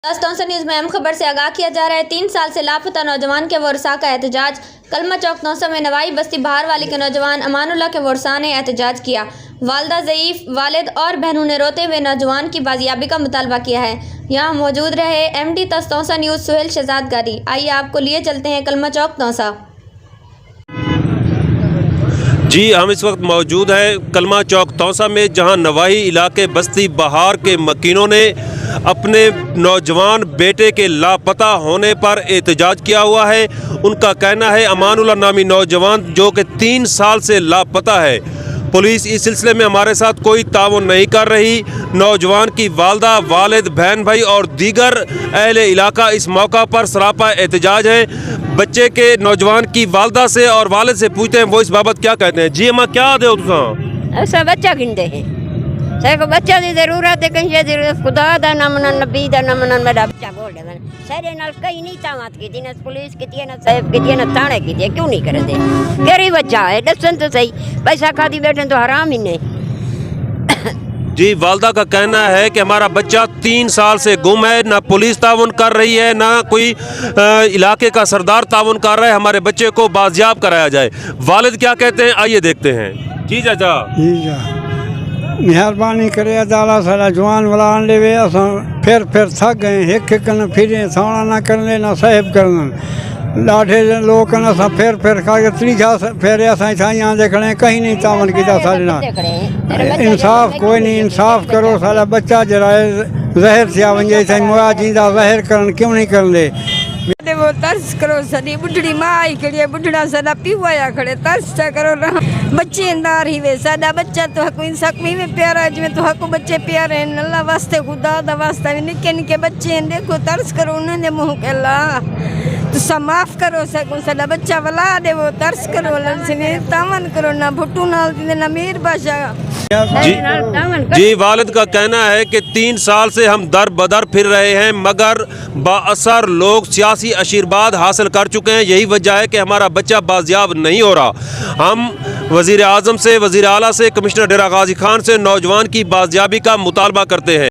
दोस्तों न्यूज़ में अहम खबर से आगाह किया जा रहा है। 3 साल से लापता नौजवान के वर्सा का एहतजाज। कलमा चौक तौसा में नवाई बस्ती बहार वाली के नौजवान अमानुल्लाह के वर्सा ने एहतजाज किया। वालदा ज़ईफ, वालिद और बहनों ने रोते हुए नौजवान की बाजियाबी का मुतालबा किया है। यहाँ मौजूद रहे MD तौसा न्यूज़ सुहेल शहजाद गारी। आइए आपको लिए चलते हैं कलमा चौक तौसा। जी, हम इस वक्त मौजूद हैं कलमा चौक तौसा में, जहां नवाही इलाके बस्ती बहार के मकीनों ने अपने नौजवान बेटे के लापता होने पर एहतजाज किया हुआ है। उनका कहना है अमानुल्लाह नामी नौजवान जो कि 3 साल से लापता है, पुलिस इस सिलसिले में हमारे साथ कोई ताउन नहीं कर रही। नौजवान की वालदा, वालिद, बहन भाई और दीगर अहले इलाका इस मौका पर सरापा एहतजाज है। बच्चे के नौजवान की वालदा से और वालिद से पूछते हैं वो इस बाबत क्या कहते हैं। जी अम्मा, क्या दे ऐसा बच्चा गिनते हैं, को बच्चा की जरूरत है, कहीं जरूरत खुदा दा ना मनन, नबी दा ना मनन, मेरा बच्चा बोल रहे हैं सारे नाल कहीं नहीं तावत की थी, ना पुलिस की थी, ना साहब की थी, ना थाने की थी, क्यों नहीं करे थे? केरी बच्चा है दसन तो सही, पैसा खाती बैठे तो हराम ही नहीं। जी, वालदा का कहना है कि हमारा बच्चा 3 साल से गुम है, ना पुलिस ताउन कर रही है, ना कोई इलाके का सरदार ताउन कर रहा है, हमारे बच्चे को बाजियाब कराया जाए। वालिद क्या कहते हैं, आइए देखते हैं। जी चाचा, मेहरबानी करे अदाला सारा जवान वलान लेवे, असां फिर थक गए, हिक न फिरे, सौना ना करने ना साहिब करन, ॾाढे लोग असां फिर खा के 30 फेरे असां यहाँ देखने कहीं नहीं तावन किया सारे ना। इंसाफ कोई नहीं, इंसाफ करो, सारा बच्चा जरा ज़हर थिया वजे साईं मुआ जींदा ज़हर करन, क्यों नहीं कर दे? वो तर्स करो, सदी बुढ़ड़ी माँ आई खड़ी है, बुढ़ड़ा सदा पीवाया खड़े, तर्स करो ना, बच्चे अंदार ही वे सादा बच्चा तो हक इंसाफ में प्यारा, जिमें तो हक बच्चे प्यारे हैं, अल्लाह वास्ते खुदा दा वास्ता भी निके निके बच्चे हैं, देखो तर्स करो उन्हें दे मुँह के अल्लाह तो माफ़ करो सकूँ, सादा बच्चा वला दे, वो तर्स करो से तावन करो ना, भुट्टू नाल ना मीर बादशाह। जी, वालिद का कहना है कि 3 साल से हम दर बदर फिर रहे हैं, मगर बाअसर लोग सियासी आशीर्वाद हासिल कर चुके हैं। यही वजह है कि हमारा बच्चा बाजियाब नहीं हो रहा। हम वज़ीर आज़म से, वज़ीर आला से, कमिश्नर डेरा गाजी खान से नौजवान की बाजियाबी का मुतालबा करते हैं।